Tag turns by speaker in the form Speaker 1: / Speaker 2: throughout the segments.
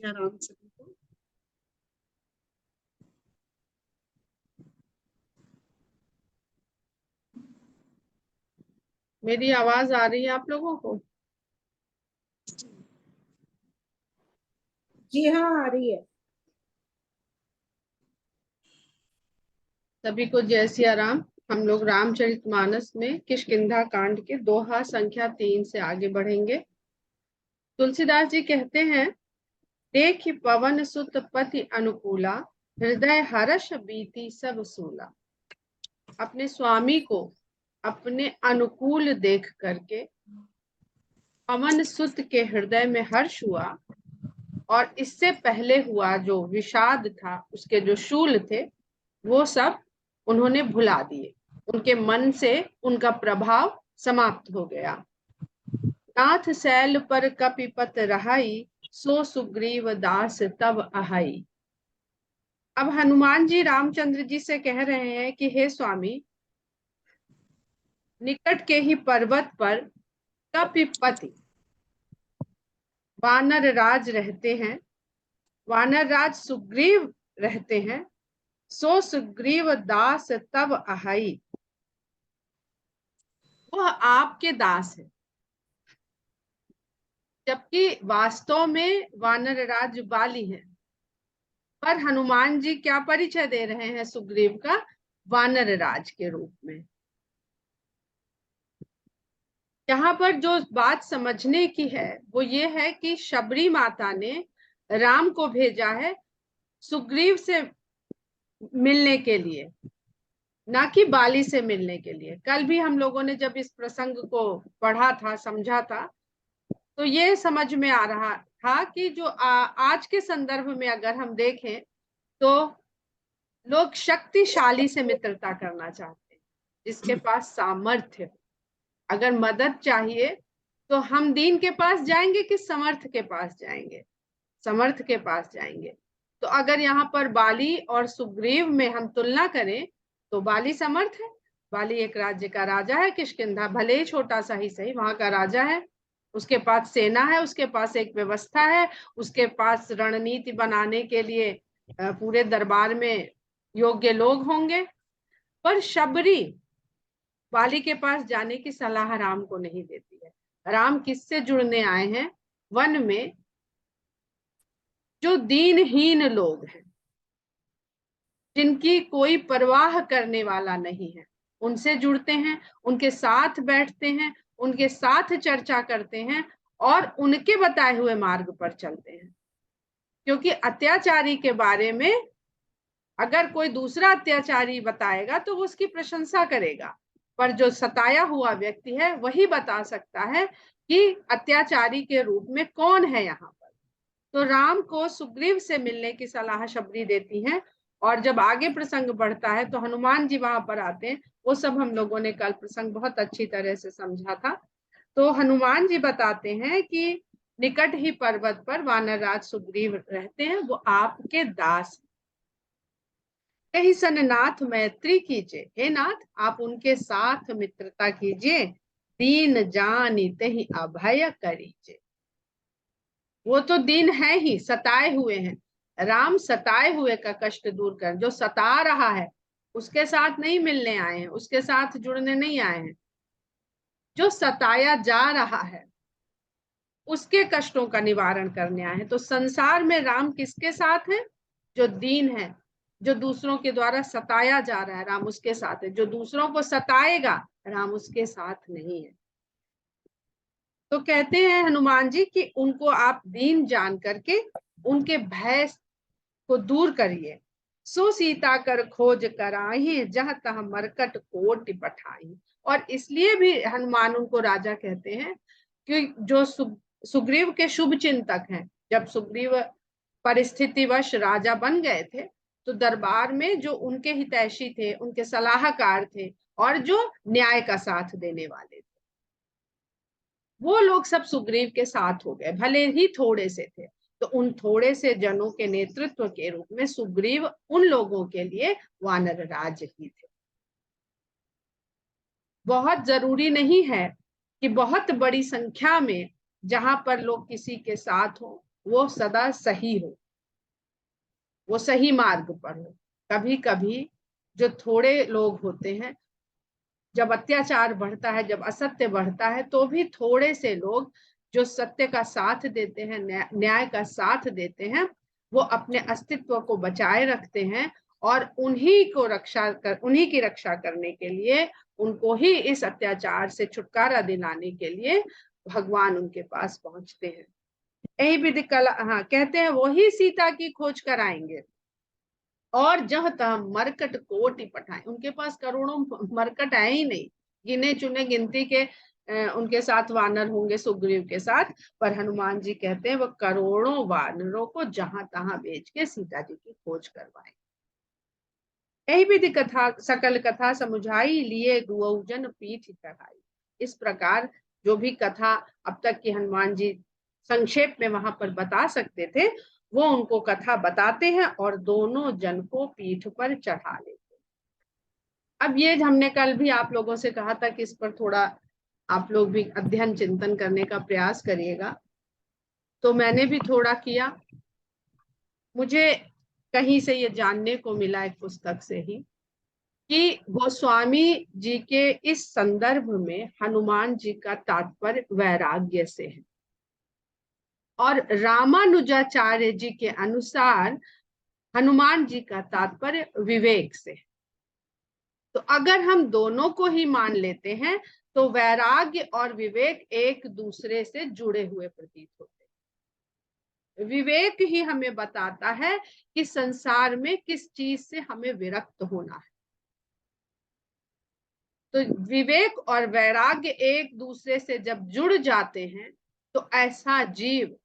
Speaker 1: आराम से देखो। मेरी आवाज आ रही है आप लोगों को?
Speaker 2: जी हाँ, आ रही है।
Speaker 1: सभी को जय सिया राम। हम लोग रामचरितमानस में किष्किंधा कांड के दोहा संख्या 3 से आगे बढ़ेंगे। तुलसीदास जी कहते हैं, देख पवन सुत पति अनुकूला, हृदय हर्ष बीती सब सूला। अपने स्वामी को अपने अनुकूल देख करके पवन सुत के हृदय में हर्ष हुआ, और इससे पहले हुआ जो विषाद था, उसके जो शूल थे, वो सब उन्होंने भुला दिए। उनके मन से उनका प्रभाव समाप्त हो गया। नाथ सैल पर कपिपत रहाई, सो सुग्रीव दास तब अहाई। अब हनुमान जी रामचंद्र जी से कह रहे हैं कि हे स्वामी, निकट के ही पर्वत पर कपिपति वानर राज रहते हैं, वानर राज सुग्रीव रहते हैं। सो सुग्रीव दास तब अहाई, वह आपके दास है। जबकि वास्तव में वानर राज बाली है, पर हनुमान जी क्या परिचय दे रहे हैं सुग्रीव का? वानर राज के रूप में। यहाँ पर जो बात समझने की है वो ये है कि शबरी माता ने राम को भेजा है सुग्रीव से मिलने के लिए, ना कि बाली से मिलने के लिए। कल भी हम लोगों ने जब इस प्रसंग को पढ़ा था, समझा था, तो ये समझ में आ रहा था कि जो आज के संदर्भ में अगर हम देखें तो लोग शक्तिशाली से मित्रता करना चाहते हैं, जिसके पास सामर्थ्य। अगर मदद चाहिए तो हम दीन के पास जाएंगे कि समर्थ के पास जाएंगे? समर्थ के पास जाएंगे। तो अगर यहाँ पर बाली और सुग्रीव में हम तुलना करें तो बाली समर्थ है। बाली एक राज्य का राजा है, किष्किंधा भले ही छोटा सा ही सही, वहां का राजा है। उसके पास सेना है, उसके पास एक व्यवस्था है, उसके पास रणनीति बनाने के लिए पूरे दरबार में योग्य लोग होंगे। पर शबरी बाली के पास जाने की सलाह राम को नहीं देती है। राम किससे जुड़ने आए हैं? वन में जो दीनहीन लोग हैं, जिनकी कोई परवाह करने वाला नहीं है, उनसे जुड़ते हैं, उनके साथ बैठते हैं, उनके साथ चर्चा करते हैं और उनके बताए हुए मार्ग पर चलते हैं। क्योंकि अत्याचारी के बारे में अगर कोई दूसरा अत्याचारी बताएगा तो वो उसकी प्रशंसा करेगा, पर जो सताया हुआ व्यक्ति है वही बता सकता है कि अत्याचारी के रूप में कौन है यहाँ पर। तो राम को सुग्रीव से मिलने की सलाह शबरी देती है, और जब आगे प्रसंग बढ़ता है तो हनुमान जी वहां पर आते हैं। वो सब हम लोगों ने कल प्रसंग बहुत अच्छी तरह से समझा था। तो हनुमान जी बताते हैं कि निकट ही पर्वत पर वानरराज सुग्रीव रहते हैं, वो आपके दास। कहीं सन नाथ मैत्री कीजिए, हे नाथ आप उनके साथ मित्रता कीजिए। दीन जानी तहि अभय करीजे। वो तो दीन है ही, सताए हुए हैं। राम सताए हुए का कष्ट दूर कर, जो सता रहा है उसके साथ नहीं मिलने आए हैं, उसके साथ जुड़ने नहीं आए हैं। जो सताया जा रहा है उसके कष्टों का निवारण करने आए हैं। तो संसार में राम किसके साथ है? जो दीन है, जो दूसरों के द्वारा सताया जा रहा है, राम उसके साथ है। जो दूसरों को सताएगा, राम उसके साथ नहीं है। तो कहते हैं हनुमान जी कि उनको आप दीन जान करके उनके भय को दूर करिए। सो सीता कर खोज कराही, जहां तह मरकट कोटि पठाई। और इसलिए भी हनुमान उनको राजा कहते हैं कि जो सुग्रीव के शुभ चिंतक हैं। जब सुग्रीव परिस्थितिवश राजा बन गए थे तो दरबार में जो उनके हितैषी थे, उनके सलाहकार थे और जो न्याय का साथ देने वाले थे, वो लोग सब सुग्रीव के साथ हो गए, भले ही थोड़े से थे। तो उन थोड़े से जनों के नेतृत्व के रूप में सुग्रीव उन लोगों के लिए वानर राज ही थे। बहुत जरूरी नहीं है कि बहुत बड़ी संख्या में जहां पर लोग किसी के साथ हो, वो सदा सही हो, वो सही मार्ग पर हो। कभी कभी जो थोड़े लोग होते हैं, जब अत्याचार बढ़ता है, जब असत्य बढ़ता है, तो भी थोड़े से लोग जो सत्य का साथ देते हैं, न्याय का साथ देते हैं, वो अपने अस्तित्व को बचाए रखते हैं और उन्हीं की रक्षा करने के लिए, उनको ही इस अत्याचार से छुटकारा दिलाने के लिए भगवान उनके पास पहुंचते हैं। यही विधि कला, हाँ, कहते हैं वही सीता की खोज कराएंगे और जह तह मरकट कोटि पठाए। उनके पास करोड़ों मरकट है ही नहीं, गिने चुने गिनती के उनके साथ वानर होंगे सुग्रीव के साथ, पर हनुमान जी कहते हैं वो करोड़ों वानरों को जहां तहां बेच के सीता जी की खोज करवाए। यही विधि कथा सकल कथा समुझाई, लिए दुऔजन पीठ चढ़ाई। इस प्रकार जो भी कथा अब तक की हनुमान जी संक्षेप में वहां पर बता सकते थे, वो उनको कथा बताते हैं और दोनों जन को पीठ पर चढ़ा लेते हैं। अब ये हमने कल भी आप लोगों से कहा था कि इस पर थोड़ा आप लोग भी अध्ययन चिंतन करने का प्रयास करिएगा, तो मैंने भी थोड़ा किया। मुझे कहीं से ये जानने को मिला एक पुस्तक से ही कि गोस्वामी जी के इस संदर्भ में हनुमान जी का तात्पर्य वैराग्य से है और रामानुजाचार्य जी के अनुसार हनुमान जी का तात्पर्य विवेक से। तो अगर हम दोनों को ही मान लेते हैं तो वैराग्य और विवेक एक दूसरे से जुड़े हुए प्रतीत होते हैं। विवेक ही हमें बताता है कि संसार में किस चीज से हमें विरक्त होना है। तो विवेक और वैराग्य एक दूसरे से जब जुड़ जाते हैं तो ऐसा जीव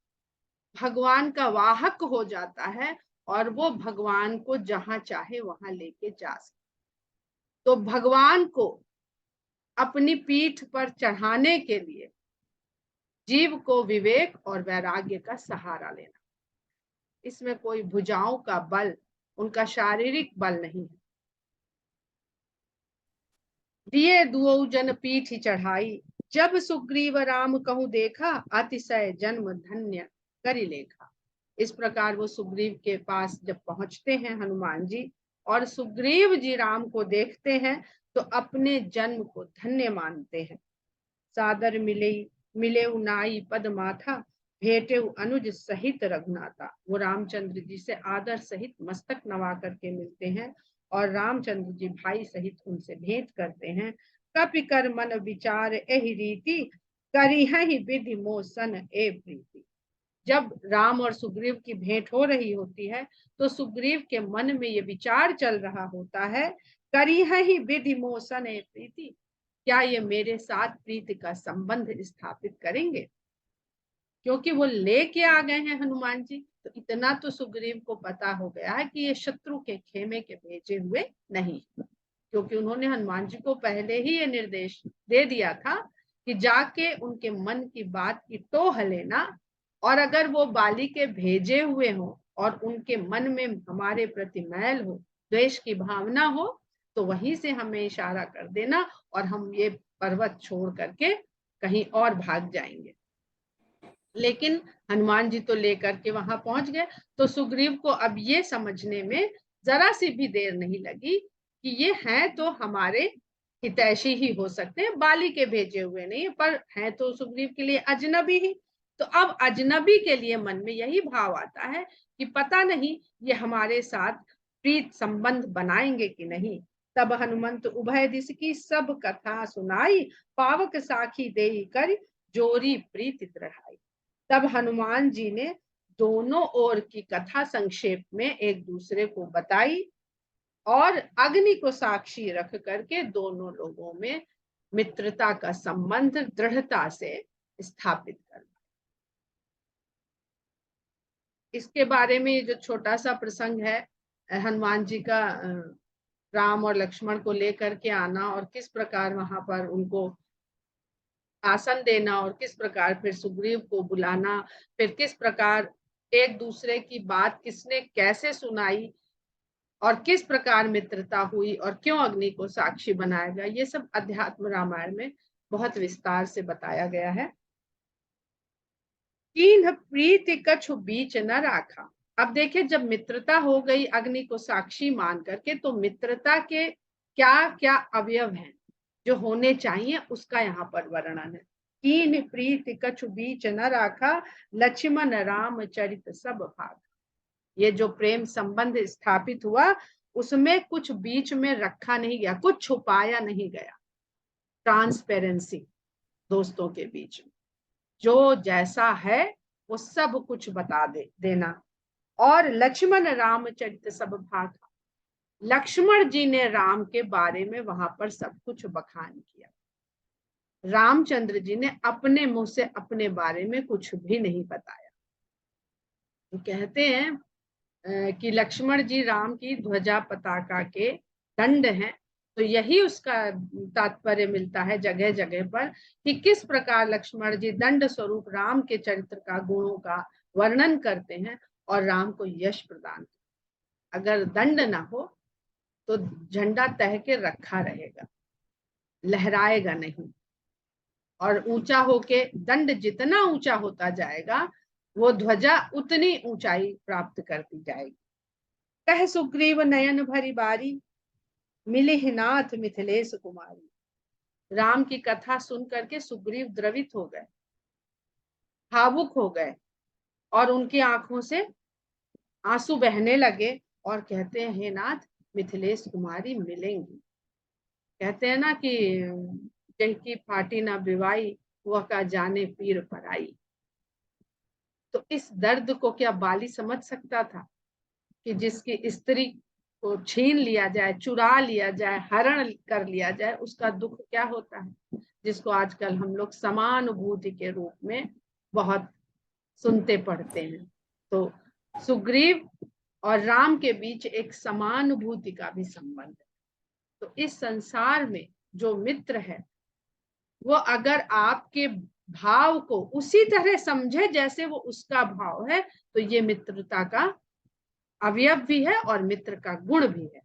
Speaker 1: भगवान का वाहक हो जाता है और वो भगवान को जहां चाहे वहां लेके जा सकता। तो भगवान को अपनी पीठ पर चढ़ाने के लिए जीव को विवेक और वैराग्य का सहारा लेना। इसमें कोई भुजाओं का बल, उनका शारीरिक बल नहीं है। दिए दुओ जन पीठ चढ़ाई, जब सुग्रीव राम कहूं देखा, अतिशय जन्म धन्य करि लेखा। इस प्रकार वो सुग्रीव के पास जब पहुंचते हैं हनुमान जी, और सुग्रीव जी राम को देखते हैं तो अपने जन्म को धन्य मानते हैं। सादर मिले नाई पद माथा, भेटे अनुज सहित रघुनाथा। वो रामचंद्र जी से आदर सहित मस्तक नवा करके मिलते हैं और रामचंद्र जी भाई सहित उनसे भेंट करते हैं। कपि कर मन विचार एहि रीति, करिहि विधि मोसन ए प्रीति। जब राम और सुग्रीव की भेंट हो रही होती है तो सुग्रीव के मन में ये विचार चल रहा होता है, करिहि विधि मोसन ए प्रीति, क्या ये मेरे साथ प्रीति का संबंध स्थापित करेंगे। क्योंकि वो लेके आ गए हैं हनुमान जी, तो इतना तो सुग्रीव को पता हो गया है कि ये शत्रु के खेमे के भेजे हुए नहीं, क्योंकि उन्होंने हनुमान जी को पहले ही ये निर्देश दे दिया था कि जाके उनके मन की बात की टोह लेना, और अगर वो बाली के भेजे हुए हो और उनके मन में हमारे प्रति मैल हो, द्वेष की भावना हो, तो वहीं से हमें इशारा कर देना और हम ये पर्वत छोड़ करके कहीं और भाग जाएंगे। लेकिन हनुमान जी तो लेकर के वहां पहुंच गए। तो सुग्रीव को अब ये समझने में जरा सी भी देर नहीं लगी कि ये हैं तो हमारे हितैषी ही हो सकते हैं, बाली के भेजे हुए नहीं, पर हैं तो सुग्रीव के लिए अजनबी ही। तो अब अजनबी के लिए मन में यही भाव आता है कि पता नहीं ये हमारे साथ प्रीत संबंध बनाएंगे कि नहीं। तब हनुमंत उभय दिश की सब कथा सुनाई, पावक साखी देई कर जोरी प्रीति दृढ़ाई। तब हनुमान जी ने दोनों ओर की कथा संक्षेप में एक दूसरे को बताई और अग्नि को साक्षी रख करके दोनों लोगों में मित्रता का संबंध दृढ़ता से स्थापित कर। इसके बारे में जो छोटा सा प्रसंग है हनुमान जी का, राम और लक्ष्मण को लेकर के आना और किस प्रकार वहां पर उनको आसन देना और किस प्रकार फिर सुग्रीव को बुलाना, फिर किस प्रकार एक दूसरे की बात किसने कैसे सुनाई और किस प्रकार मित्रता हुई और क्यों अग्नि को साक्षी बनाया गया, ये सब अध्यात्म रामायण में बहुत विस्तार से बताया गया है। कीन्ह प्रीति कछु बीच न राखा। अब देखिए, जब मित्रता हो गई अग्नि को साक्षी मान करके, तो मित्रता के क्या क्या अवयव हैं जो होने चाहिए, उसका यहाँ पर वर्णन है। कीन्ह प्रीति कछु बीच न राखा, लक्ष्मण राम चरित सब भाग। ये जो प्रेम संबंध स्थापित हुआ, उसमें कुछ बीच में रखा नहीं गया, कुछ छुपाया नहीं गया। ट्रांसपेरेंसी दोस्तों के बीच में, जो जैसा है वो सब कुछ बता देना। और लक्ष्मण रामचरित सब भाग, लक्ष्मण जी ने राम के बारे में वहां पर सब कुछ बखान किया। रामचंद्र जी ने अपने मुंह से अपने बारे में कुछ भी नहीं बताया। तो कहते हैं कि लक्ष्मण जी राम की ध्वजा पताका के दंड हैं। तो यही उसका तात्पर्य मिलता है जगह जगह पर, कि किस प्रकार लक्ष्मण जी दंड स्वरूप राम के चरित्र का, गुणों का वर्णन करते हैं और राम को यश प्रदान। अगर दंड ना हो तो झंडा तह के रखा रहेगा, लहराएगा नहीं, और ऊंचा होके, दंड जितना ऊंचा होता जाएगा वो ध्वजा उतनी ऊंचाई प्राप्त करती जाएगी। कह सुग्रीव नयन भरी बारी, मिले ही नाथ मिथिलेश कुमारी। राम की कथा सुन करके सुग्रीव द्रवित हो गए, भावुक हो गए, और उनकी आंखों से आंसू बहने लगे, और कहते हैं, हे नाथ, मिथिलेश कुमारी मिलेंगी। कहते हैं ना कि जहकी फाटी ना बिवाई, वह का जाने पीर पराई। तो इस दर्द को क्या बाली समझ सकता था कि जिसकी स्त्री को छीन लिया जाए, चुरा लिया जाए, हरण कर लिया जाए, उसका दुख क्या होता है, जिसको आजकल हम लोग समानुभूति के रूप में बहुत सुनते पढ़ते हैं। तो सुग्रीव और राम के बीच एक समानुभूति का भी संबंध है। तो इस संसार में जो मित्र है, वो अगर आपके भाव को उसी तरह समझे जैसे वो उसका भाव है, तो ये मित्रता का अवयव भी है और मित्र का गुण भी है।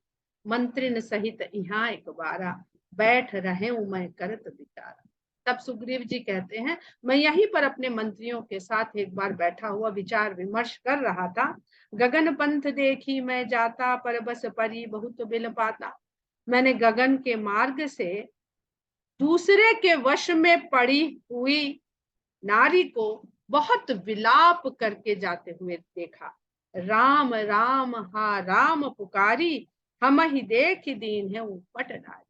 Speaker 1: मंत्रिन सहित यहाँ एक बारा, बैठ रहे हूं मैं करत विचार। तब सुग्रीव जी कहते हैं, मैं यहीं पर अपने मंत्रियों के साथ एक बार बैठा हुआ विचार विमर्श कर रहा था। गगन पंथ देखी मैं जाता, पर बस परी बहुत बिल पाता। मैंने गगन के मार्ग से दूसरे के वश में पड़ी हुई नारी को बहुत विलाप करके जाते हुए देखा। राम राम हा राम पुकारी, हम ही देख दीन है उपट नारी।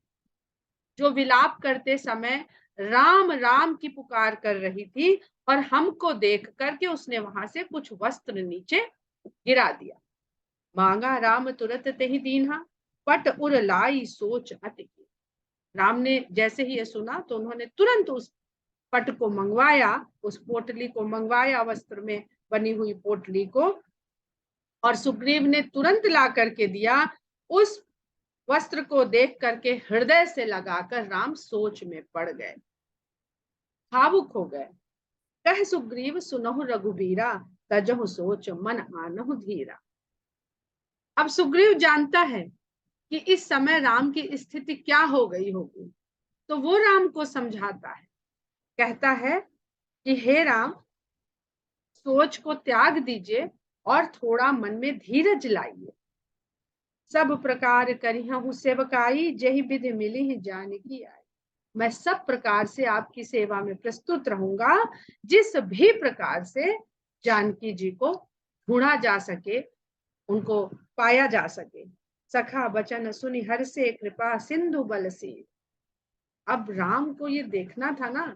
Speaker 1: जो विलाप करते समय राम राम की पुकार कर रही थी, और हमको देख करके उसने वहां से कुछ वस्त्र नीचे गिरा दिया। मांगा राम तुरंत तेहि दीन्हा, पट उर लाई सोच अति। राम ने जैसे ही ये सुना तो उन्होंने तुरंत उस पट को मंगवाया, उस पोटली को मंगवाया, वस्त्र में बनी हुई पोटली को, और सुग्रीव ने तुरंत ला करके दिया। उस वस्त्र को देख करके हृदय से लगाकर राम सोच में पड़ गए, भावुक हो गए। कह सुग्रीव सुनहु रघुबीरा, तजहु सोच मन आनहु धीरा। अब सुग्रीव जानता है कि इस समय राम की स्थिति क्या हो गई होगी, तो वो राम को समझाता है। कहता है कि हे राम, सोच को त्याग दीजिए और थोड़ा मन में धीरज लाइए। सब प्रकार करिहु सेवकाई, जहि विधि मिली जानकी आई। मैं सब प्रकार से आपकी सेवा में प्रस्तुत रहूंगा, जिस भी प्रकार से जानकी जी को ढूंढा जा सके, उनको पाया जा सके। सखा बचन सुनि हर से, कृपा सिंधु बल से। अब राम को ये देखना था ना,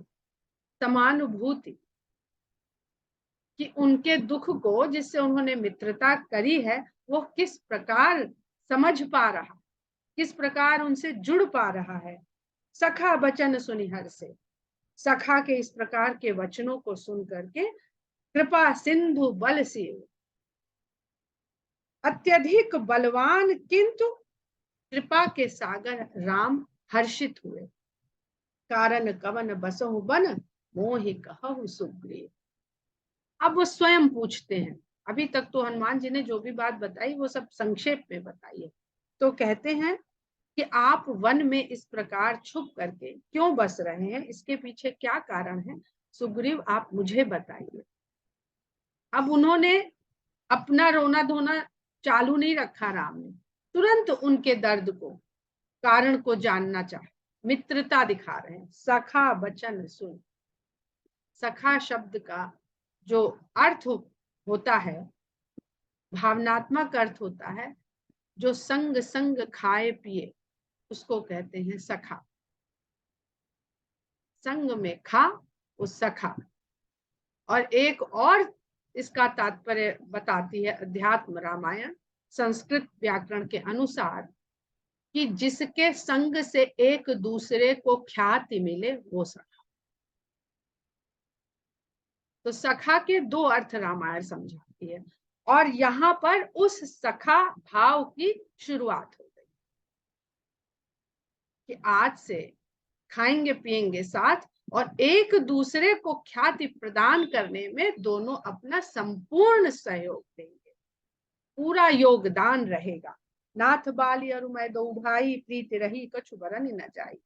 Speaker 1: समानुभूति, कि उनके दुख को, जिससे उन्होंने मित्रता करी है, वो किस प्रकार समझ पा रहा, किस प्रकार उनसे जुड़ पा रहा है। सखा बचन सुनिहर से, सखा के इस प्रकार के वचनों को सुन करके कृपा सिंधु बल से, अत्यधिक बलवान किंतु कृपा के सागर राम हर्षित हुए। कारण कवन बसहु बन, मोहि कहु सुग्रीव। अब वो स्वयं पूछते हैं। अभी तक तो हनुमान जी ने जो भी बात बताई वो सब संक्षेप में बताई है। तो कहते हैं कि आप वन में इस प्रकार छुप करके क्यों बस रहे हैं, इसके पीछे क्या कारण है, सुग्रीव आप मुझे बताइए। अब उन्होंने अपना रोना धोना चालू नहीं रखा, राम ने तुरंत उनके दर्द को, कारण को जानना चाहा, मित्रता दिखा रहे हैं। सखा बचन सुन। सखा शब्द का जो अर्थ होता है, भावनात्मक अर्थ होता है, जो संग संग खाए पिए, उसको कहते हैं सखा। संग में खा, उस सखा। और एक और इसका तात्पर्य बताती है अध्यात्म रामायण संस्कृत व्याकरण के अनुसार, कि जिसके संग से एक दूसरे को ख्याति मिले वो सखा। तो सखा के दो अर्थ रामायण समझाती है, और यहाँ पर उस सखा भाव की शुरुआत हो गई कि आज से खाएंगे पिएंगे साथ, और एक दूसरे को ख्याति प्रदान करने में दोनों अपना संपूर्ण सहयोग देंगे, पूरा योगदान रहेगा। नाथ बाली और मैं दो भाई, प्रीत रही कछु बरन न जाई।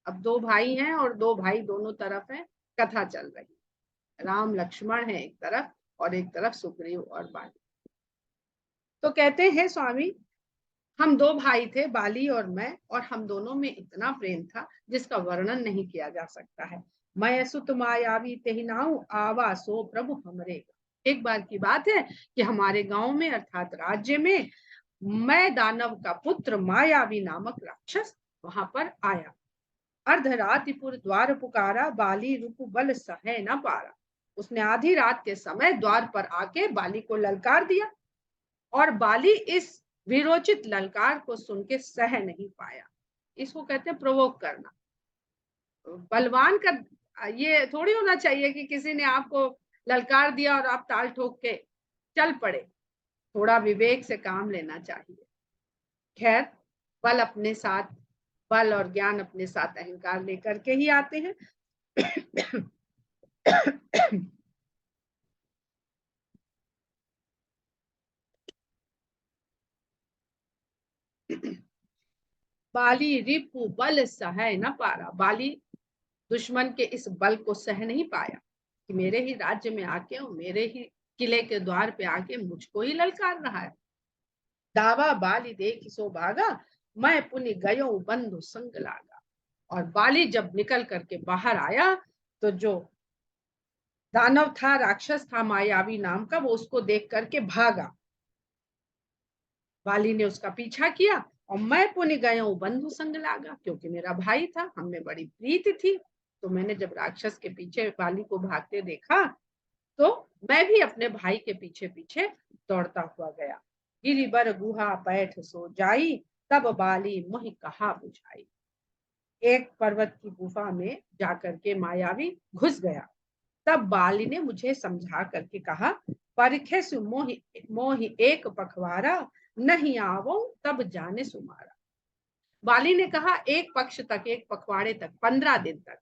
Speaker 1: अब दो भाई हैं और दो भाई दोनों तरफ हैं, कथा चल रही है। राम लक्ष्मण है एक तरफ और एक तरफ सुग्रीव और बाली। तो कहते हैं स्वामी, हम दो भाई थे, बाली और मैं, और हम दोनों में इतना प्रेम था जिसका वर्णन नहीं किया जा सकता है। मैं सुत मायावी तेहि नाउ, आवा सो प्रभु हमरे। एक बार की बात है कि हमारे गांव में अर्थात राज्य में, मैं दानव का पुत्र मायावी नामक राक्षस वहां पर आया। अर्धरात्रिपुर द्वार पुकारा, बाली रूप बल सहे न पारा। उसने आधी रात के समय द्वार पर आके बाली को ललकार दिया, और बाली इस विरोचित ललकार को सुन के सह नहीं पाया। इसको कहते हैं प्रोवोक करना। बलवान का ये थोड़ी होना चाहिए कि किसी ने आपको ललकार दिया और आप ताल ठोक के चल पड़े। थोड़ा विवेक से काम लेना चाहिए। खैर, बल अपने साथ, बल और ज्ञान अपने साथ अहंकार लेकर के ही आते हैं। बाली रिपु बल सह न पारा। बाली दुश्मन के इस बल को सह नहीं पाया कि मेरे ही राज्य में आके और मेरे ही किले के द्वार पे आके मुझको ही ललकार रहा है। दावा बाली देख सो भागा, मैं पुनि गयो बंधु संग लागा। और बाली जब निकल करके बाहर आया तो जो दानव था, राक्षस था मायावी नाम का, वो उसको देख करके भागा। बाली ने उसका पीछा किया, और मैं पुनि गया बंधु संग लागा, क्योंकि मेरा भाई था, हमें बड़ी प्रीति थी। तो मैंने जब राक्षस के पीछे बाली को भागते देखा, तो मैं भी अपने भाई के पीछे पीछे दौड़ता हुआ गया। गिरिबर गुहा पैठ सो जाई, तब बाली मोहि कहा बुझाई। एक पर्वत की गुफा में जाकर के मायावी घुस गया। तब बाली ने मुझे समझा करके कहा, परिखे सु मोहि मोहि एक पखवारा, नहीं आवो तब जाने सुमारा। बाली ने कहा, एक पक्ष तक, एक पखवाड़े तक, 15 दिन तक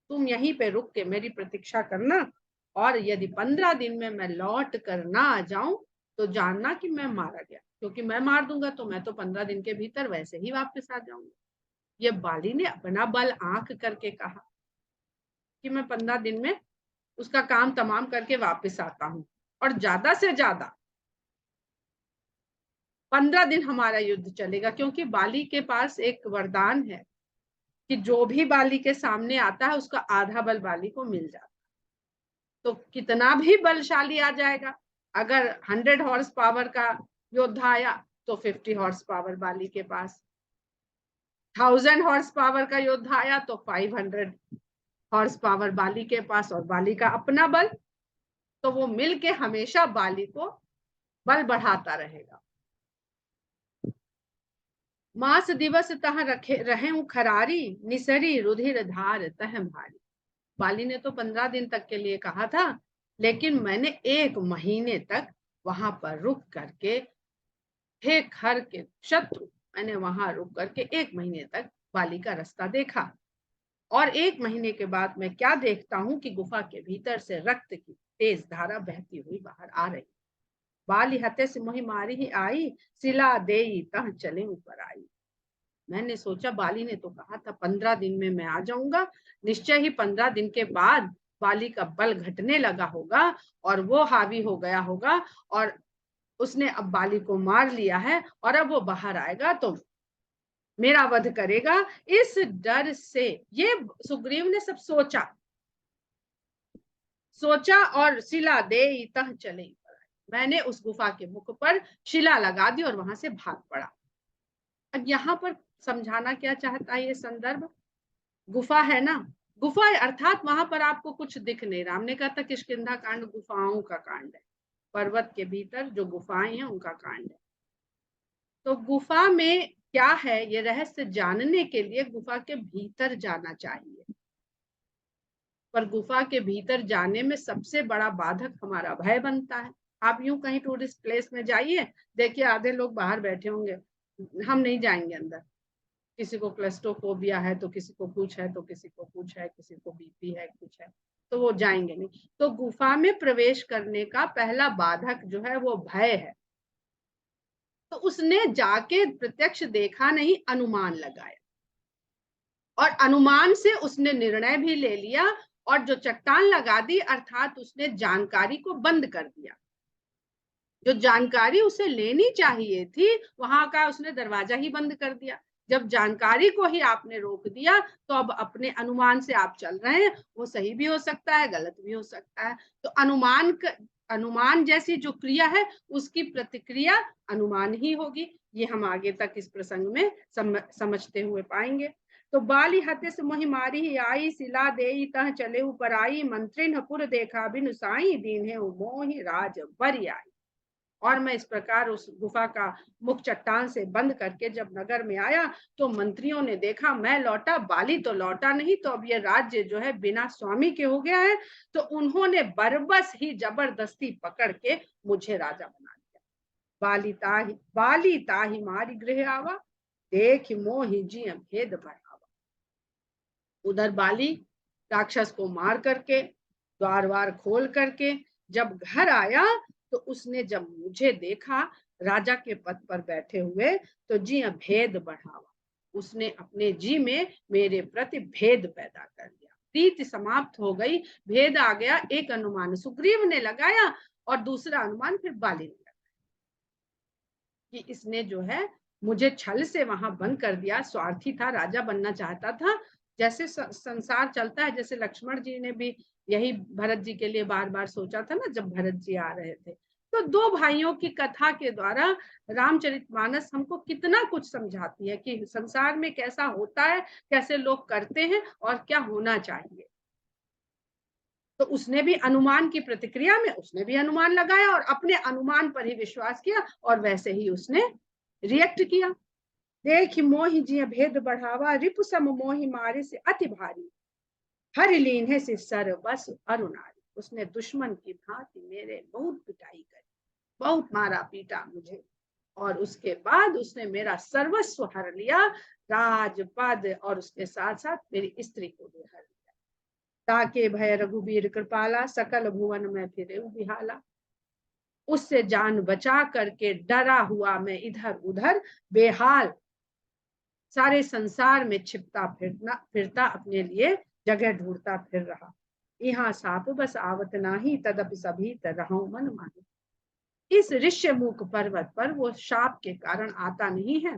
Speaker 1: तुम यहीं पे रुक के मेरी प्रतीक्षा करना, और यदि 15 दिन में मैं लौट कर ना आ जाऊं तो जानना कि मैं मारा गया, क्योंकि मैं मार दूंगा तो मैं तो 15 दिन के भीतर वैसे ही वापस आ जाऊंगा। ये बाली ने अपना बल आंक करके कहा कि मैं 15 दिन में उसका काम तमाम करके वापस आता हूं, और ज्यादा से ज्यादा 15 दिन हमारा युद्ध चलेगा, क्योंकि बाली के पास एक वरदान है कि जो भी बाली के सामने आता है उसका आधा बल बाली को मिल जाता है। तो कितना भी बलशाली आ जाएगा, अगर 100 हॉर्स पावर का योद्धा आया तो 50 हॉर्स पावर बाली के पास, 1000 हॉर्स पावर का योद्धा आया तो 500 हॉर्स पावर बाली के पास, और बाली का अपना बल, तो वो मिलके हमेशा बाली को बल बढ़ाता रहेगा। मास दिवस तह रखे रहे खरारी, निसरी रुधिर धार तह भारी। बाली ने तो 15 दिन तक के लिए कहा था, लेकिन मैंने 1 महीने तक वहां पर रुक करके, हे खर के शत्रु, मैंने वहां रुक करके 1 महीने तक बाली का रास्ता देखा। और 1 महीने के बाद मैं क्या देखता हूं कि गुफा के भीतर से रक्त की तेज धारा बहती हुई बाहर आ रही। बाली हते से मोहि मारी ही आई, सिला देई तह चले ऊपर आई। मैंने सोचा बाली ने तो कहा था 15 दिन में मैं आ जाऊंगा, निश्चय ही 15 दिन के बाद बाली का बल घटने लगा होगा और वो हावी हो गया होगा और उसने अब बाली को मार लिया है और अब वो बाहर आएगा तो मेरा वध करेगा। इस डर से ये सुग्रीव ने सब सोचा और शिला दे तह चले। मैंने उस गुफा के मुख पर शिला लगा दी और वहां से भाग पड़ा। अब यहाँ पर समझाना क्या चाहता है ये संदर्भ, गुफा है ना, गुफा अर्थात वहां पर आपको कुछ दिख नहीं रहा। हमने कहा था किष्किंधा कांड गुफाओं का कांड है, पर्वत के भीतर जो गुफाएं हैं उनका कांड है। तो गुफा में क्या है ये रहस्य जानने के लिए गुफा के भीतर जाना चाहिए, पर गुफा के भीतर जाने में सबसे बड़ा बाधक हमारा भय बनता है। आप यूं कहीं टूरिस्ट प्लेस में जाइए, देखिए आधे लोग बाहर बैठे होंगे, हम नहीं जाएंगे अंदर। किसी को क्लस्ट्रोफोबिया है तो किसी को कुछ है तो किसी को कुछ है, किसी को बीपी है कुछ है, तो वो जाएंगे नहीं। तो गुफा में प्रवेश करने का पहला बाधक जो है वो भय है। तो उसने जाके प्रत्यक्ष देखा नहीं, अनुमान लगाया और अनुमान से उसने निर्णय भी ले लिया और जो चट्टान लगा दी अर्थात उसने जानकारी को बंद कर दिया। जो जानकारी उसे लेनी चाहिए थी वहां का उसने दरवाजा ही बंद कर दिया। जब जानकारी को ही आपने रोक दिया तो अब अपने अनुमान से आप चल रहे हैं, वो सही भी हो सकता है गलत भी हो सकता है। तो अनुमान जैसी जो क्रिया है उसकी प्रतिक्रिया अनुमान ही होगी। ये हम आगे तक इस प्रसंग में समझते हुए पाएंगे। तो बाली हते से मोहि मारी ही आई, शिला देई तह चले ऊपर आई, मंत्रिन पुर देखा बिनु साई, दीन है मोहि राज बरी आई। और मैं इस प्रकार उस गुफा का मुख चट्टान से बंद करके जब नगर में आया तो मंत्रियों ने देखा मैं लौटा, बाली तो लौटा नहीं, तो अब ये राज्य जो है बिना स्वामी के हो गया है। तो उन्होंने बरबस ही जबरदस्ती पकड़ के मुझे राजा बना दिया। बाली ताही मारी गृह आवा, देख मोहि जी भेद बढ़ावा। उधर बाली राक्षस को मार करके द्वार वार खोल करके जब घर आया तो उसने जब मुझे देखा राजा के पद पर बैठे हुए तो जी भेद बढ़ावा, उसने अपने जी में मेरे प्रति भेद पैदा कर दिया। प्रीति समाप्त हो गई, भेद आ गया। एक अनुमान सुग्रीव ने लगाया और दूसरा अनुमान फिर बाली ने लगाया कि इसने जो है मुझे छल से वहां बंद कर दिया, स्वार्थी था, राजा बनना चाहता था। जैसे संसार चलता है, जैसे लक्ष्मण जी ने भी यही भरत जी के लिए बार बार सोचा था ना जब भरत जी आ रहे थे। तो दो भाइयों की कथा के द्वारा रामचरितमानस हमको कितना कुछ समझाती है कि संसार में कैसा होता है, कैसे लोग करते हैं और क्या होना चाहिए। तो उसने भी अनुमान की प्रतिक्रिया में उसने भी अनुमान लगाया और अपने अनुमान पर ही विश्वास किया और वैसे ही उसने रिएक्ट किया। देख मोहि जी भेद बढ़ावा, रिपु सम मोहि मारे से अति भारी, हर लीन है से सर बस अरुणारी। उसने दुश्मन की भांति मेरे बहुत पिटाई करी, बहुत मारा पीटा मुझे और उसके बाद उसने मेरा सर्वस्व हर लिया, राजपद और उसके साथ साथ मेरी स्त्री को भी हर लिया। ताके भय रघुबीर कृपाला, सकल भुवन में फिरे बिहाला। उससे जान बचा करके डरा हुआ मैं इधर उधर बेहाल, सारे संसार में छिपता फिरता अपने लिए जगह ढूंढता फिर रहा। यहाँ साप बस आवत नाही, तदपि सभी तरह मन माही। इस ऋष्यमुख पर्वत पर वो शाप के कारण आता नहीं है,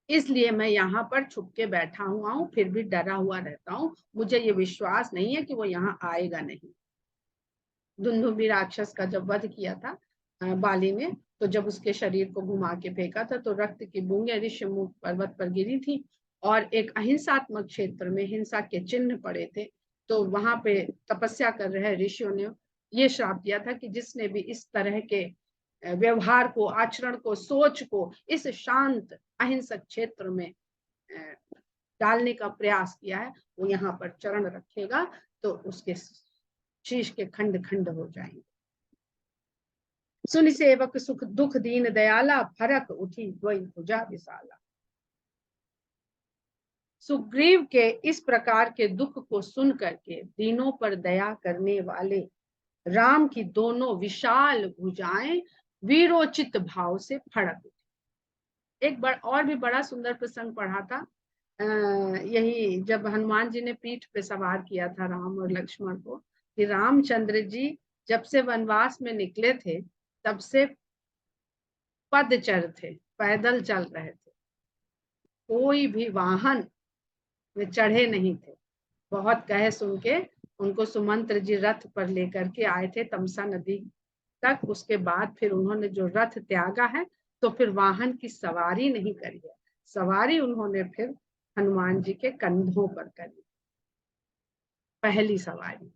Speaker 1: इसलिए मैं यहाँ पर छुप के बैठा हुआ हूँ, फिर भी डरा हुआ रहता हूँ। मुझे ये विश्वास नहीं है कि वो यहाँ आएगा नहीं। दुंदुभि राक्षस का जब वध किया था बाली ने, तो जब उसके शरीर को घुमा के फेंका था तो रक्त की बूंदें ऋष्यमुख पर्वत पर गिरी थी और एक अहिंसात्मक क्षेत्र में हिंसा के चिन्ह पड़े थे। तो वहां पे तपस्या कर रहे ऋषियों ने ये श्राप दिया था कि जिसने भी इस तरह के व्यवहार को, आचरण को, सोच को इस शांत अहिंसक क्षेत्र में डालने का प्रयास किया है, वो यहाँ पर चरण रखेगा तो उसके शीश के खंड खंड हो जाएंगे। सुन सेवक सुख दुख दीन दयाला, फरक उठी द्वै भुजा विशाला। सुग्रीव के इस प्रकार के दुख को सुन करके दीनों पर दया करने वाले राम की दोनों विशाल भुजाएं वीरोचित भाव से फड़क उठी। एक और भी बड़ा सुंदर प्रसंग पढ़ा था यही जब हनुमान जी ने पीठ पे सवार किया था राम और लक्ष्मण को, कि रामचंद्र जी जब से वनवास में निकले थे तब से पदचर थे, पैदल चल रहे थे, कोई भी वाहन में चढ़े नहीं थे। बहुत कहे सुन के उनको सुमंत्र जी रथ पर लेकर के आए थे तमसा नदी तक। उसके बाद फिर उन्होंने जो रथ त्यागा है तो फिर वाहन की सवारी नहीं करी है, सवारी उन्होंने फिर हनुमान जी के कंधों पर करी, पहली सवारी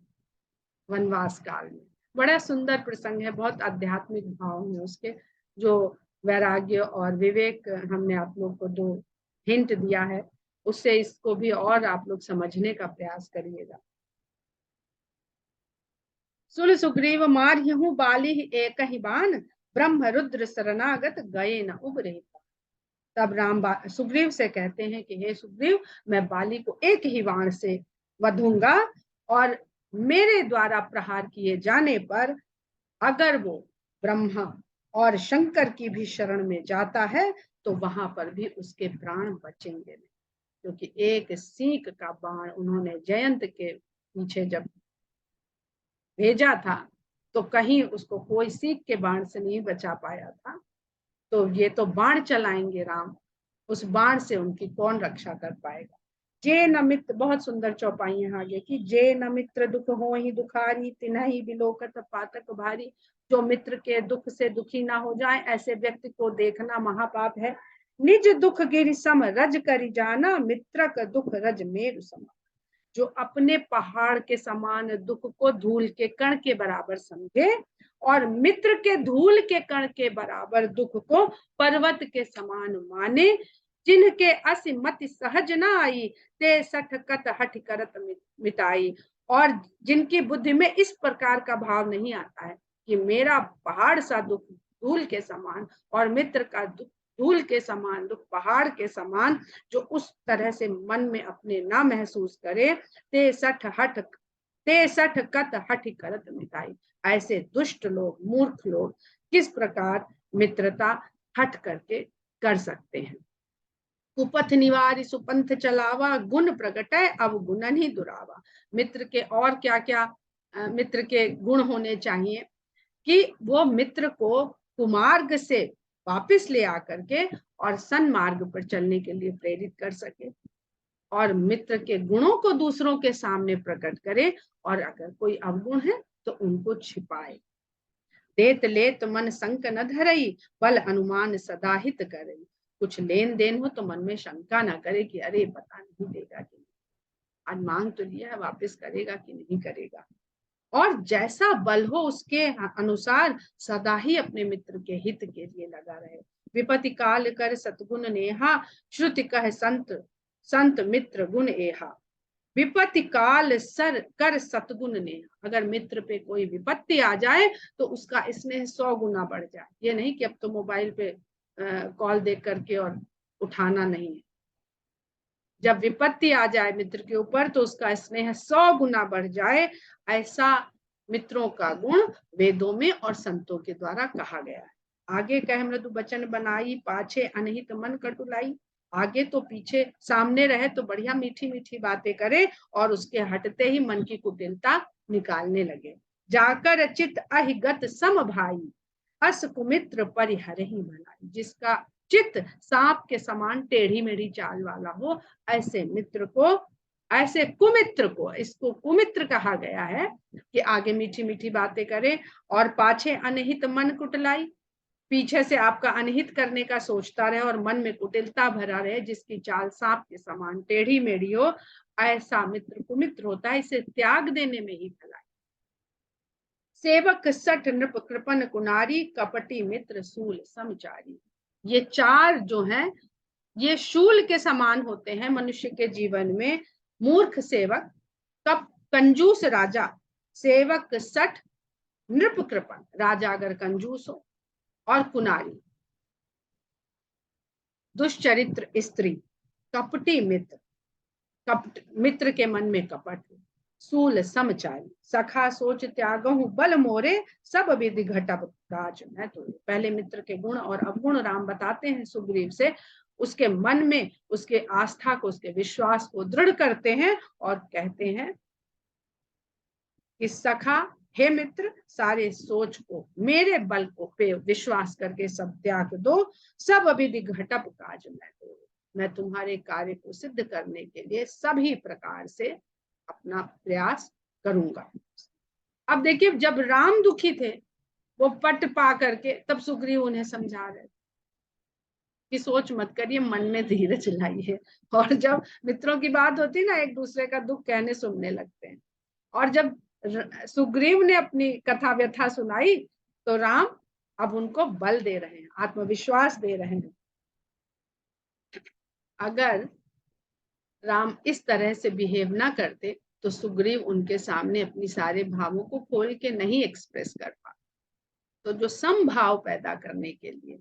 Speaker 1: वनवास काल में। बड़ा सुंदर प्रसंग है, बहुत आध्यात्मिक भाव है उसके। जो वैराग्य और विवेक हमने आप लोग को दो हिंट दिया है, उससे इसको भी और आप लोग समझने का प्रयास करिएगा। सुन सुग्रीव मार्यहु बाली एक ही बान, ब्रह्म रुद्र शरणागत गए न उबरे। तब राम सुग्रीव से कहते हैं कि हे सुग्रीव, मैं बाली को एक ही बाण से वधूंगा, और मेरे द्वारा प्रहार किए जाने पर अगर वो ब्रह्मा और शंकर की भी शरण में जाता है तो वहां पर भी उसके प्राण बचेंगे नहीं, क्योंकि एक सींग का बाण उन्होंने जयंत के पीछे जब भेजा था तो कहीं उसको कोई सींग के बाण से नहीं बचा पाया था। तो ये तो बाण चलाएंगे राम, उस बाण से उनकी कौन रक्षा कर पाएगा। जे न मित्र, बहुत सुंदर चौपाई है आगे की, जे न मित्र दुख हो ही दुखारी, तिन्हि बिलोकत पातक भारी। जो मित्र के दुख से दुखी ना हो जाए, ऐसे व्यक्ति को देखना महापाप है। निज दुख गिरि सम रज करि जाना, मित्र का दुख रज मेरु सम। जो अपने पहाड़ के समान दुख को धूल के कण के बराबर समझे, और मित्र के धूल के कण के बराबर दुख को पर्वत के समान माने। जिनके अस मति सहज न आई, ते सठ कत हठ करत मिटाई। और जिनकी बुद्धि में इस प्रकार का भाव नहीं आता है कि मेरा पहाड़ सा दुख धूल के समान और मित्र का दुख धूल के समान दुख पहाड़ के समान, जो उस तरह से मन में अपने ना महसूस करे, ते सठ कत हठ करत मिटाई। ऐसे दुष्ट लोग, मूर्ख लोग किस प्रकार मित्रता हट करके कर सकते हैं। कुपथ निवारी सुपंथ चलावा, गुण प्रगटय अब गुणन ही दुरावा। मित्र के और क्या क्या मित्र के गुण होने चाहिए कि वो मित्र को कुमार्ग से वापस ले आकर के और सन्मार्ग पर चलने के लिए प्रेरित कर सके, और मित्र के गुणों को दूसरों के सामने प्रकट करे, और अगर कोई अवगुण है तो उनको छिपाए। देत लेत मन संक न धरई, बल अनुमान सदा हित करई। कुछ लेन देन हो तो मन में शंका ना करे कि अरे पता नहीं देगा कि नहीं, आज मांग तो लिया है, वापस करेगा कि नहीं करेगा। और जैसा बल हो उसके अनुसार सदा ही अपने मित्र के हित के लिए लगा रहे। विपत्ति काल कर सतगुण नेहा, श्रुति कह संत संत मित्र गुण एहा। विपत्ति काल सर कर सतगुण नेहा, अगर मित्र पे कोई विपत्ति आ जाए तो उसका स्नेह 100 गुना बढ़ जाए। ये नहीं कि अब तो मोबाइल पे कॉल देख करके और उठाना नहीं है। जब विपत्ति आ जाए मित्र के ऊपर तो उसका स्नेह 100 गुना बढ़ जाए। ऐसा मित्रों का गुण वेदों में और संतों के द्वारा कहा गया है। आगे कह मृदु वचन बनाई, पाछे अनहित मन कटुलाई। आगे तो पीछे सामने रहे तो बढ़िया मीठी मीठी बातें करे, और उसके हटते ही मन की कुटिलता निकालने लगे। जाकर चित अहिगत सम भाई, अस कुमित्र परिहर ही भलाई। जिसका चित्त सांप के समान टेढ़ी मेढ़ी चाल वाला हो, ऐसे मित्र को, ऐसे कुमित्र को, इसको कुमित्र कहा गया है कि आगे मीठी मीठी बातें करे और पाछे अनहित मन कुटलाई, पीछे से आपका अनहित करने का सोचता रहे और मन में कुटिलता भरा रहे, जिसकी चाल सांप के समान टेढ़ी मेढ़ी हो, ऐसा मित्र कुमित्र होता है। इसे त्याग देने में ही भलाई। सेवक सठ नृप कृपन कुनारी, कपटी मित्र सूल समचारी। ये चार जो हैं ये शूल के समान होते हैं मनुष्य के जीवन में। मूर्ख सेवक, कप कंजूस राजा, सेवक सठ, नृप कृपन राजा अगर कंजूस हो, और कुनारी दुष्चरित्र स्त्री, कपटी मित्र, कपट मित्र के मन में कपट, सूल समचारी, सखा सोच त्यागहु बल मोरे, सब विधि घटब काज मैं तो। पहले मित्र के गुण और अवगुण राम बताते हैं सुग्रीव से, उसके मन में उसके आस्था को, उसके विश्वास को दृढ़ करते हैं और कहते हैं कि सखा, हे मित्र, सारे सोच को मेरे बल को पे विश्वास करके सब त्याग दो, सब अभिधि घटप काज मैं दो। मैं तुम्हारे कार्य को सिद्ध करने के लिए सभी प्रकार से अपना प्रयास करूंगा। अब देखिए, जब राम दुखी थे वो पट पा करके, तब सुग्रीव उन्हें समझा रहे कि सोच मत करिए, मन में धीरज लाइए। और जब मित्रों की बात होती है ना, एक दूसरे का दुख कहने सुनने लगते हैं। और जब सुग्रीव ने अपनी कथा व्यथा सुनाई तो राम अब उनको बल दे रहे हैं, आत्मविश्वास दे रहे हैं। अगर राम इस तरह से बिहेव ना करते तो सुग्रीव उनके सामने अपनी सारे भावों को खोल के नहीं एक्सप्रेस कर पाते। तो जो समभाव पैदा करने के लिए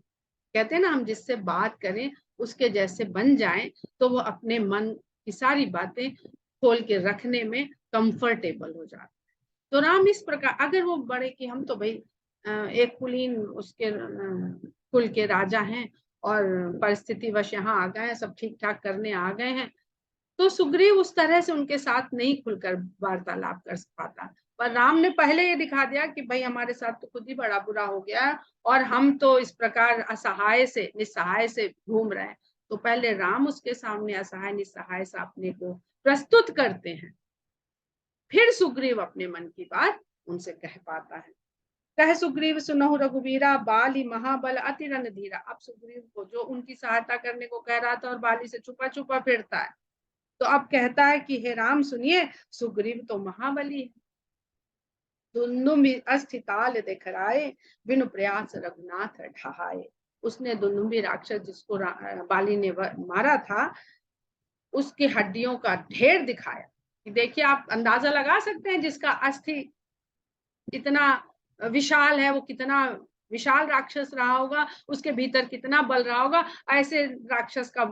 Speaker 1: कहते हैं ना, हम जिससे बात करें उसके जैसे बन जाएं तो वो अपने मन की सारी बातें खोल के रखने में कंफर्टेबल हो जाते। तो राम इस प्रकार, अगर वो बड़े कि हम तो भाई एक कुलीन उसके कुल के राजा हैं और परिस्थिति वश यहाँ आ गए हैं, सब ठीक ठाक करने आ गए हैं, तो सुग्रीव उस तरह से उनके साथ नहीं खुलकर वार्तालाप कर पाता। पर राम ने पहले ये दिखा दिया कि भाई हमारे साथ तो खुद ही बड़ा बुरा हो गया और हम तो इस प्रकार असहाय से निस्सहाय से घूम रहे हैं। तो पहले राम उसके सामने असहाय निस्सहाय से अपने को प्रस्तुत करते हैं, फिर सुग्रीव अपने मन की बात उनसे कह पाता है। कह सुग्रीव सुनहु रघुवीरा, बाली महाबल अति रणधीरा। अब सुग्रीव को जो उनकी सहायता करने को कह रहा था और बाली से छुपा छुपा फिरता है, तो अब कहता है कि हे राम सुनिए, सुग्रीव तो महाबली है। दुन्दुभि अस्थिताल दिखराए, बिनु प्रयास रघुनाथ ढहाए। उसने दुन्दुभि राक्षस जिसको बाली ने मारा था, उसकी हड्डियों का ढेर दिखाया। देखिए, आप अंदाजा लगा सकते हैं जिसका अस्थि इतना विशाल है, वो कितना विशाल राक्षस रहा होगा, उसके भीतर कितना बल रहा होगा। ऐसे राक्षस का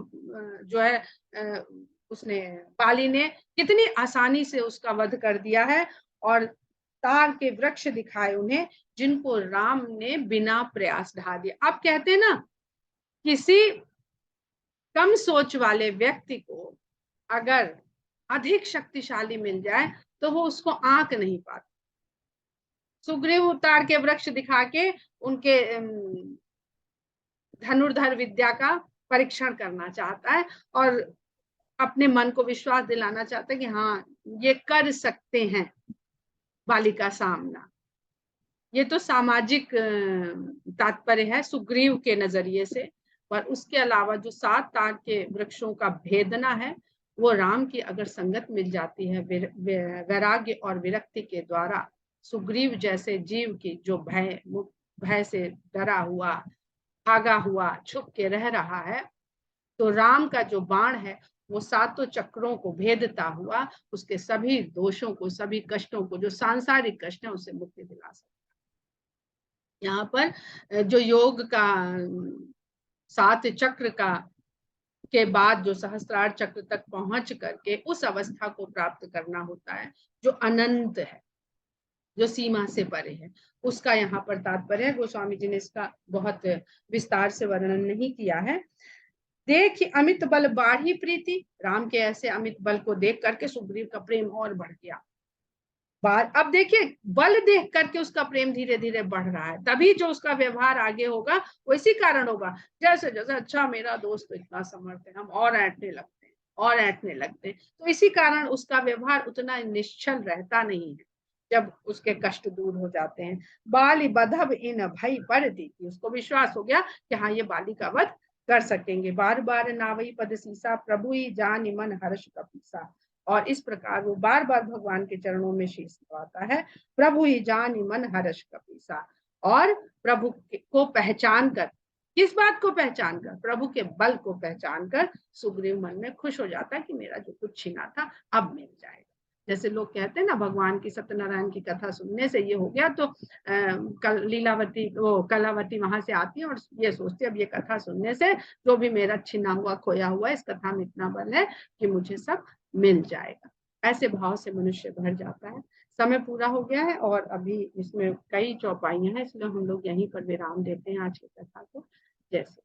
Speaker 1: जो है उसने बाली ने कितनी आसानी से उसका वध कर दिया है। और तार के वृक्ष दिखाए उन्हें, जिनको राम ने बिना प्रयास ढा दिया। आप कहते हैं ना, किसी कम सोच वाले व्यक्ति को अगर अधिक शक्तिशाली मिल जाए तो वो उसको आंक नहीं पाता। सुग्रीव ताड़ के वृक्ष दिखा के उनके धनुर्धर विद्या का परीक्षण करना चाहता है और अपने मन को विश्वास दिलाना चाहता है कि हाँ, ये कर सकते हैं बाली का सामना। ये तो सामाजिक तात्पर्य है सुग्रीव के नजरिए से, पर उसके अलावा जो 7 ताड़ के वृक्षों का भेदना है, वो राम की अगर संगत मिल जाती है वैराग्य और विरक्ति के द्वारा, सुग्रीव जैसे जीव की जो भय से डरा हुआ, भागा हुआ, छुप के रह रहा है, तो राम का जो बाण है वो 7 चक्रों को भेदता हुआ उसके सभी दोषों को, सभी कष्टों को, जो सांसारिक कष्ट है, उसे मुक्ति दिला सकता है। यहाँ पर जो योग का 7 चक्र का के बाद जो सहस्त्रार चक्र तक पहुंच करके उस अवस्था को प्राप्त करना होता है जो अनंत है, जो सीमा से परे है, उसका यहाँ पर तात्पर्य है। गोस्वामी जी ने इसका बहुत विस्तार से वर्णन नहीं किया है। देख अमित बल बाढ़ी प्रीति, राम के ऐसे अमित बल को देख करके सुग्रीव का प्रेम और बढ़ गया। अब देखिए, बल देख करके उसका प्रेम धीरे धीरे बढ़ रहा है, तभी जो उसका व्यवहार आगे होगा वो इसी कारण होगा। जैसे जैसे अच्छा मेरा दोस्त तो इतना समर्थ है, हम और ऐंठने लगते हैं और ऐंठने लगते हैं, तो इसी कारण उसका व्यवहार उतना निश्चल रहता नहीं है जब उसके कष्ट दूर हो जाते हैं। बाली बधब इन भई पर दी, उसको विश्वास हो गया कि हाँ, ये बाली का वध कर सकेंगे। बार बार नावई पद सीसा, प्रभु ही जान मन हर्ष कपीसा। और इस प्रकार वो बार बार भगवान के चरणों में शीश नवाता है। प्रभु ही जान मन हर्ष कपीसा, और प्रभु को पहचान कर, किस बात को पहचान कर? प्रभु के बल को पहचान कर सुग्रीव मन में खुश हो जाता है कि मेरा जो कुछ छीना था अब मिल जाएगा। जैसे लोग कहते हैं ना, भगवान की सत्यनारायण की कथा सुनने से ये हो गया, तो लीलावती वो कलावती वहां से आती है और ये सोचती है अब ये कथा सुनने से जो भी मेरा छीना हुआ खोया हुआ इस कथा में इतना बल है कि मुझे सब मिल जाएगा। ऐसे भाव से मनुष्य भर जाता है। समय पूरा हो गया है और अभी इसमें कई चौपाइयां हैं, इसलिए हम लोग यहीं पर विराम देते हैं आज की कथा को। जैसे